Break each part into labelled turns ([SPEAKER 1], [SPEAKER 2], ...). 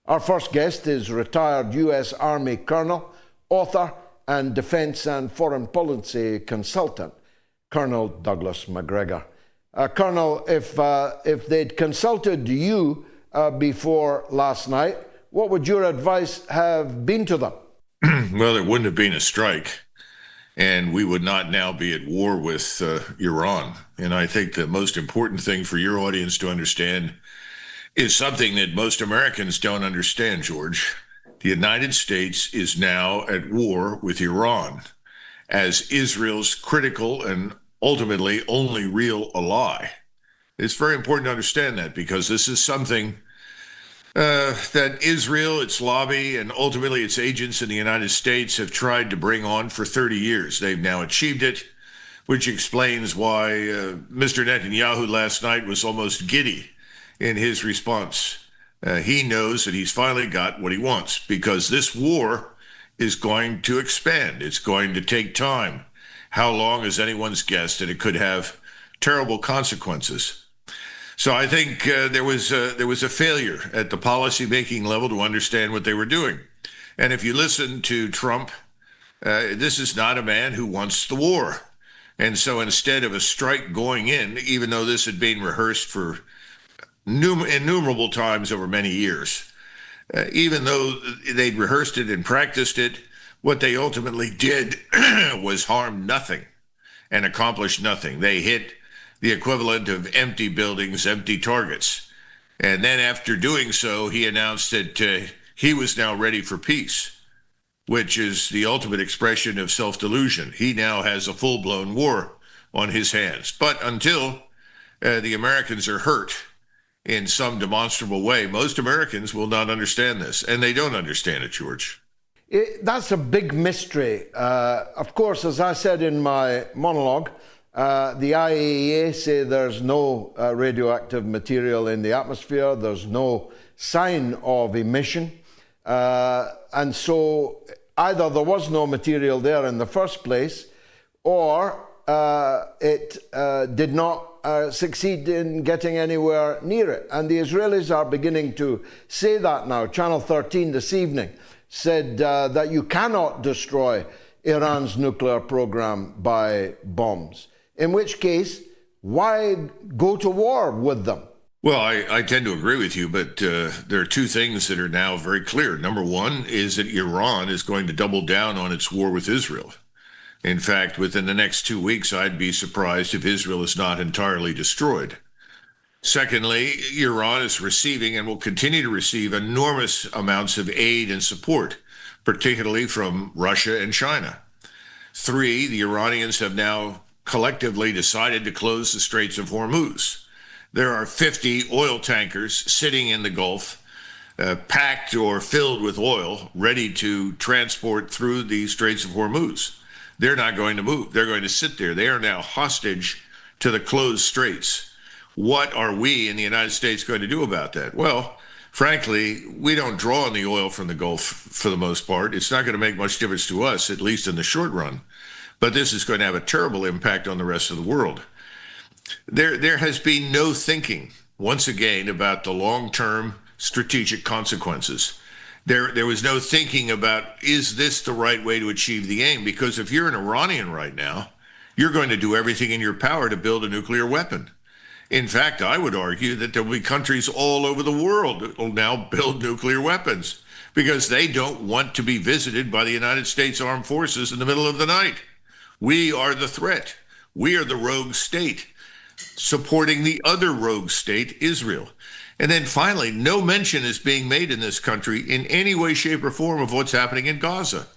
[SPEAKER 1] Our first guest is retired U.S. Army colonel, author, and defense and foreign policy consultant, Colonel Douglas Macgregor. Colonel, if they'd consulted you before last night, what would your advice have been to them?
[SPEAKER 2] Well, there wouldn't have been a strike, and we would not now be at war with Iran. And I think the most important thing for your audience to understand is something that most Americans don't understand, George. The United States is now at war with Iran as Israel's critical and ultimately only real ally. It's very important to understand that, because this is something that Israel, its lobby, and ultimately its agents in the United States have tried to bring on for 30 years. They've now achieved it, which explains why Mr. Netanyahu last night was almost giddy in his response. He knows that he's finally got what he wants, because this war is going to expand. It's going to take time. How long is anyone's guess, and it could have terrible consequences. So I think there was a failure at the policy-making level to understand what they were doing. And if you listen to Trump, this is not a man who wants the war. And so instead of a strike going in, even though this had been rehearsed for innumerable times over many years, even though they'd rehearsed it and practiced it, what they ultimately did was harm nothing and accomplish nothing. They hit the equivalent of empty buildings, empty targets. And then after doing so, he announced that he was now ready for peace, which is the ultimate expression of self-delusion. He now has a full-blown war on his hands. But until the Americans are hurt in some demonstrable way, most Americans will not understand this, and they don't understand it, George.
[SPEAKER 1] That's a big mystery. Of course, as I said in my monologue, the IAEA say there's no radioactive material in the atmosphere. There's no sign of emission. And so either there was no material there in the first place, or it did not succeed in getting anywhere near it. And the Israelis are beginning to say that now. Channel 13 this evening said that you cannot destroy Iran's nuclear program by bombs. In which case, why go to war with them?
[SPEAKER 2] Well, I tend to agree with you, but there are two things that are now very clear. Number one is that Iran is going to double down on its war with Israel. In fact, within the next 2 weeks, I'd be surprised if Israel is not entirely destroyed. Secondly, Iran is receiving and will continue to receive enormous amounts of aid and support, particularly from Russia and China. Three, the Iranians have now collectively decided to close the Straits of Hormuz. There are 50 oil tankers sitting in the Gulf, packed or filled with oil, ready to transport through the Straits of Hormuz. They're not going to move. They're going to sit there. They are now hostage to the closed straits. What are we in the United States going to do about that? Well, frankly, we don't draw on the oil from the Gulf for the most part. It's not going to make much difference to us, at least in the short run. But this is going to have a terrible impact on the rest of the world. There has been no thinking, once again, about the long-term strategic consequences. There was no thinking about, is this the right way to achieve the aim? Because if you're an Iranian right now, you're going to do everything in your power to build a nuclear weapon. In fact, I would argue that there will be countries all over the world that will now build nuclear weapons because they don't want to be visited by the United States Armed Forces in the middle of the night. We are the threat. We are the rogue state supporting the other rogue state, Israel. And then finally, no mention is being made in this country in any way, shape, or form of what's happening in Gaza.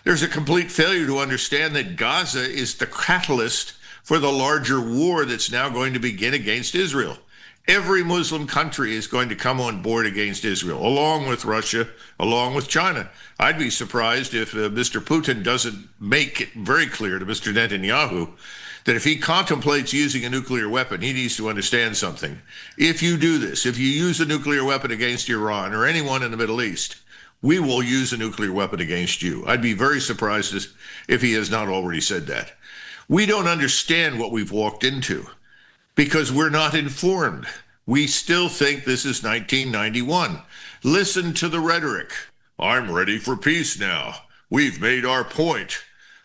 [SPEAKER 2] There's a complete failure to understand that Gaza is the catalyst for the larger war that's now going to begin against Israel. Every Muslim country is going to come on board against Israel, along with Russia, along with China. I'd be surprised if Mr. Putin doesn't make it very clear to Mr. Netanyahu that if he contemplates using a nuclear weapon, he needs to understand something. If you do this, if you use a nuclear weapon against Iran or anyone in the Middle East, we will use a nuclear weapon against you. I'd be very surprised if he has not already said that. We don't understand what we've walked into because we're not informed. We still think this is 1991. Listen to the rhetoric. I'm ready for peace now. We've made our point.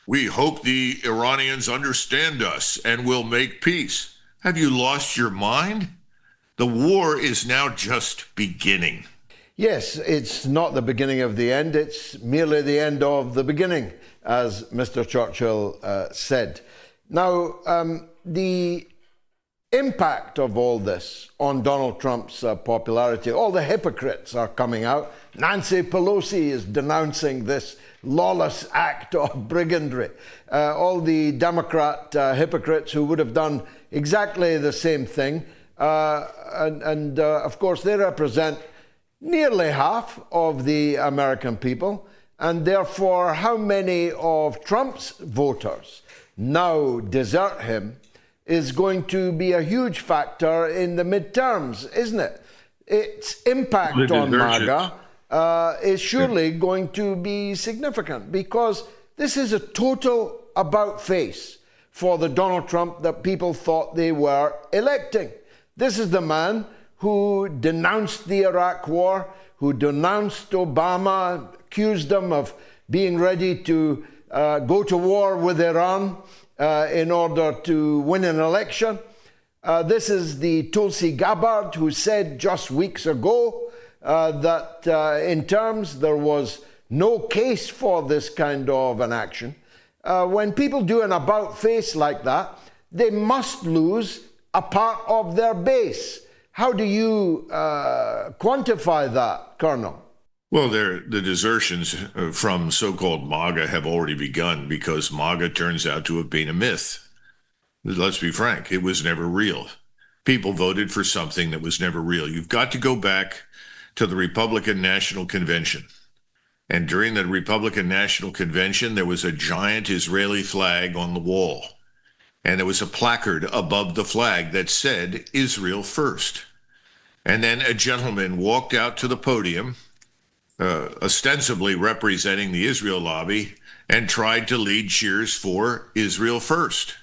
[SPEAKER 2] We hope the Iranians understand us and will make peace. Have you lost your mind? The war is now just beginning.
[SPEAKER 1] Yes, it's not the beginning of the end, it's merely the end of the beginning, as Mr. Churchill said. Now, the impact of all this on Donald Trump's popularity, all the hypocrites are coming out. Nancy Pelosi is denouncing this lawless act of brigandry. All the Democrat hypocrites who would have done exactly the same thing. Of course, they represent nearly half of the American people. And therefore, how many of Trump's voters now desert him is going to be a huge factor in the midterms, isn't it? Its impact on MAGA is surely going to be significant, because this is a total about-face for the Donald Trump that people thought they were electing. This is the man who denounced the Iraq War, who denounced Obama, accused him of being ready to go to war with Iran in order to win an election. This is the Tulsi Gabbard who said just weeks ago that in terms there was no case for this kind of an action. When people do an about-face like that, they must lose a part of their base. How do you quantify that, Colonel?
[SPEAKER 2] Well, the desertions from so-called MAGA have already begun, because MAGA turns out to have been a myth. Let's be frank, it was never real. People voted for something that was never real. You've got to go back to the Republican National Convention. And during the Republican National Convention, there was a giant Israeli flag on the wall. And there was a placard above the flag that said, Israel first. And then a gentleman walked out to the podium, ostensibly representing the Israel lobby, and tried to lead cheers for Israel first.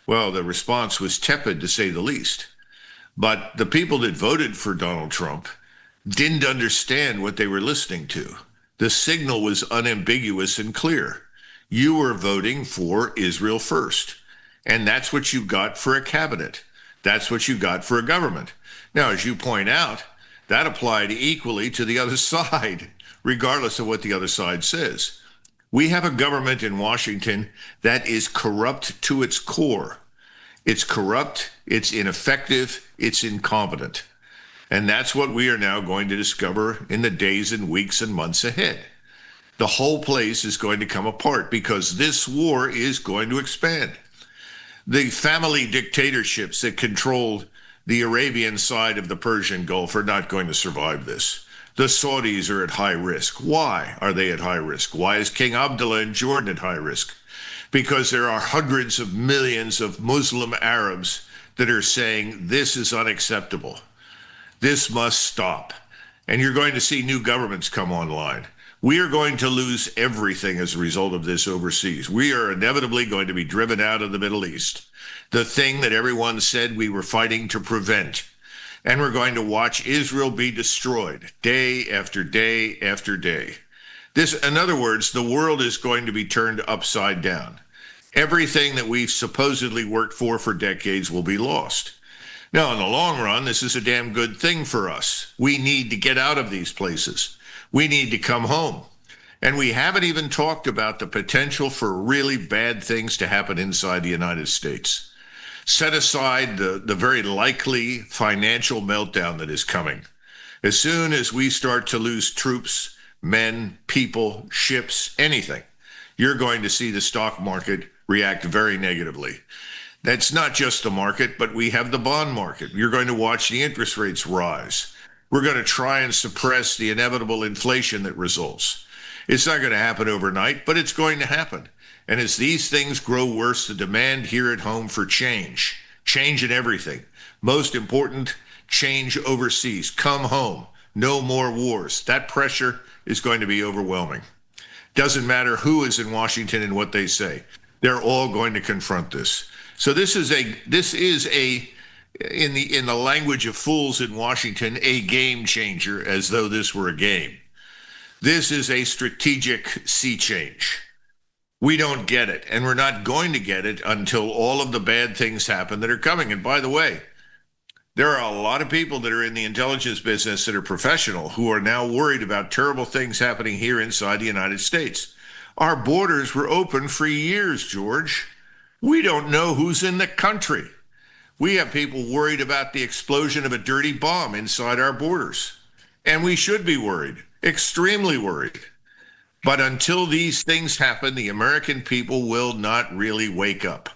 [SPEAKER 2] Well, the response was tepid, to say the least. But the people that voted for Donald Trump didn't understand what they were listening to. The signal was unambiguous and clear. You were voting for Israel first. And that's what you got for a cabinet. That's what you got for a government. Now, as you point out, that applied equally to the other side, regardless of what the other side says. We have a government in Washington that is corrupt to its core. It's corrupt, it's ineffective, it's incompetent. And that's what we are now going to discover in the days and weeks and months ahead. The whole place is going to come apart, because this war is going to expand. The family dictatorships that controlled the Arabian side of the Persian Gulf are not going to survive this. The Saudis are at high risk. Why are they at high risk? Why is King Abdullah in Jordan at high risk? Because there are hundreds of millions of Muslim Arabs that are saying this is unacceptable. This must stop. And you're going to see new governments come online. We are going to lose everything as a result of this overseas. We are inevitably going to be driven out of the Middle East, the thing that everyone said we were fighting to prevent. And we're going to watch Israel be destroyed day after day after day. In other words, the world is going to be turned upside down. Everything that we've supposedly worked for decades will be lost. Now, in the long run, this is a damn good thing for us. We need to get out of these places. We need to come home. And we haven't even talked about the potential for really bad things to happen inside the United States. Set aside the very likely financial meltdown that is coming. As soon as we start to lose troops, men, people, ships, anything, you're going to see the stock market react very negatively. That's not just the market, but we have the bond market. You're going to watch the interest rates rise. We're going to try and suppress the inevitable inflation that results. It's not going to happen overnight, but it's going to happen. And as these things grow worse, the demand here at home for change in everything. Most important, change overseas. Come home. No more wars. That pressure is going to be overwhelming. Doesn't matter who is in Washington and what they say. They're all going to confront this. So this is in the language of fools in Washington, a game changer, as though this were a game. This is a strategic sea change. We don't get it, and we're not going to get it until all of the bad things happen that are coming. And by the way, there are a lot of people that are in the intelligence business that are professional who are now worried about terrible things happening here inside the United States. Our borders were open for years, George. We don't know who's in the country. We have people worried about the explosion of a dirty bomb inside our borders. And we should be worried, extremely worried. But until these things happen, the American people will not really wake up.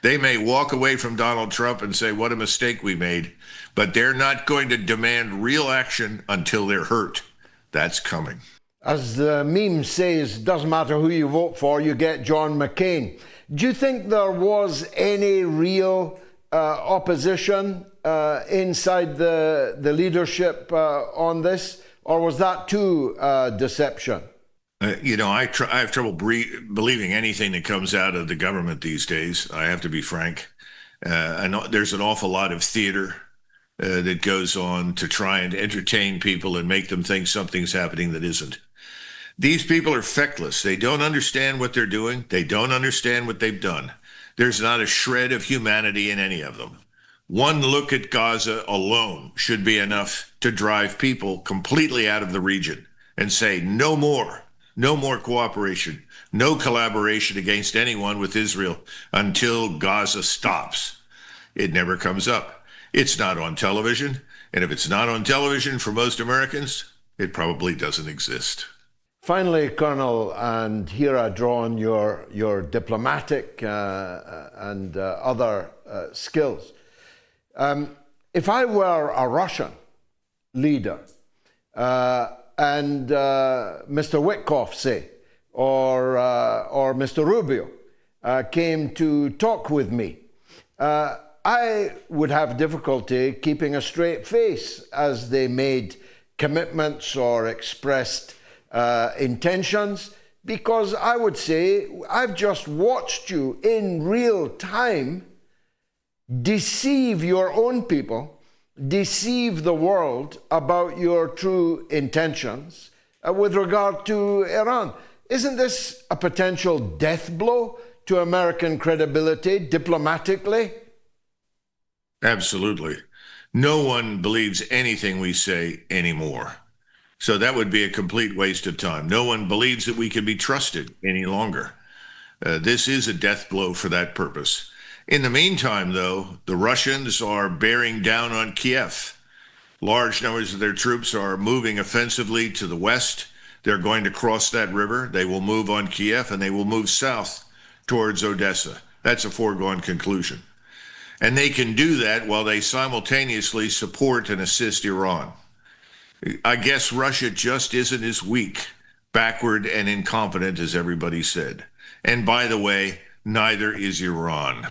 [SPEAKER 2] They may walk away from Donald Trump and say, what a mistake we made, but they're not going to demand real action until they're hurt. That's coming.
[SPEAKER 1] As the meme says, doesn't matter who you vote for, you get John McCain. Do you think there was any real opposition inside the leadership on this, or was that too deception?
[SPEAKER 2] I have trouble believing anything that comes out of the government these days. I have to be frank. I know there's an awful lot of theater that goes on to try and entertain people and make them think something's happening that isn't. These people are feckless. They don't understand what they're doing. They don't understand what they've done. There's not a shred of humanity in any of them. One look at Gaza alone should be enough to drive people completely out of the region and say, no more cooperation, no collaboration against anyone with Israel until Gaza stops. It never comes up. It's not on television. And if it's not on television for most Americans, it probably doesn't exist.
[SPEAKER 1] Finally, Colonel, and here I draw on your diplomatic and other skills. If I were a Russian leader, and Mr. Witkoff, say, or Mr. Rubio came to talk with me, I would have difficulty keeping a straight face as they made commitments or expressed intentions, because I would say, I've just watched you in real time deceive your own people, deceive the world about your true intentions with regard to Iran. Isn't this a potential death blow to American credibility diplomatically?
[SPEAKER 2] Absolutely. No one believes anything we say anymore. So that would be a complete waste of time. No one believes that we can be trusted any longer. This is a death blow for that purpose. In the meantime, though, the Russians are bearing down on Kiev. Large numbers of their troops are moving offensively to the west. They're going to cross that river. They will move on Kiev, and they will move south towards Odessa. That's a foregone conclusion. And they can do that while they simultaneously support and assist Iran. I guess Russia just isn't as weak, backward, and incompetent as everybody said. And by the way, neither is Iran.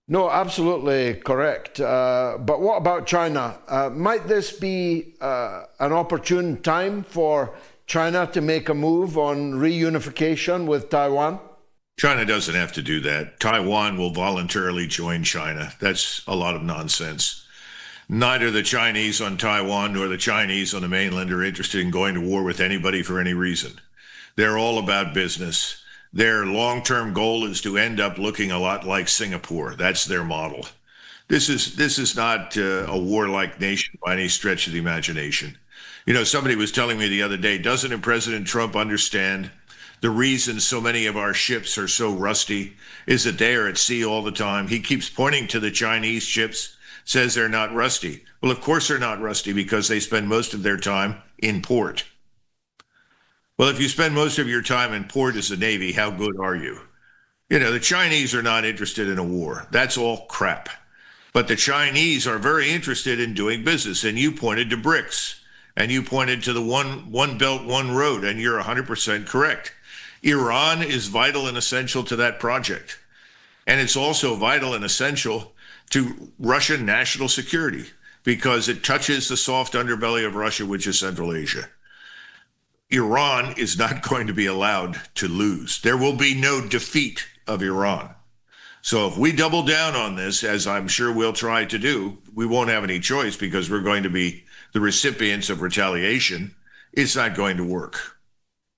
[SPEAKER 1] No, absolutely correct. But what about China? Might this be an opportune time for China to make a move on reunification with Taiwan?
[SPEAKER 2] China doesn't have to do that. Taiwan will voluntarily join China. That's a lot of nonsense. Neither the Chinese on Taiwan nor the Chinese on the mainland are interested in going to war with anybody for any reason. They're all about business. Their long-term goal is to end up looking a lot like Singapore. That's their model. This is not a warlike nation by any stretch of the imagination. You know, somebody was telling me the other day, doesn't President Trump understand the reason so many of our ships are so rusty is that they are at sea all the time? He keeps pointing to the Chinese ships, says they're not rusty. Well, of course they're not rusty because they spend most of their time in port. Well, if you spend most of your time in port as a Navy, how good are you? You know, the Chinese are not interested in a war. That's all crap. But the Chinese are very interested in doing business. And you pointed to BRICS, and you pointed to the one belt, one road, and you're 100% correct. Iran is vital and essential to that project. And it's also vital and essential to Russian national security because it touches the soft underbelly of Russia, which is Central Asia. Iran is not going to be allowed to lose. There will be no defeat of Iran. So if we double down on this, as I'm sure we'll try to do, we won't have any choice because we're going to be the recipients of retaliation. It's not going to work.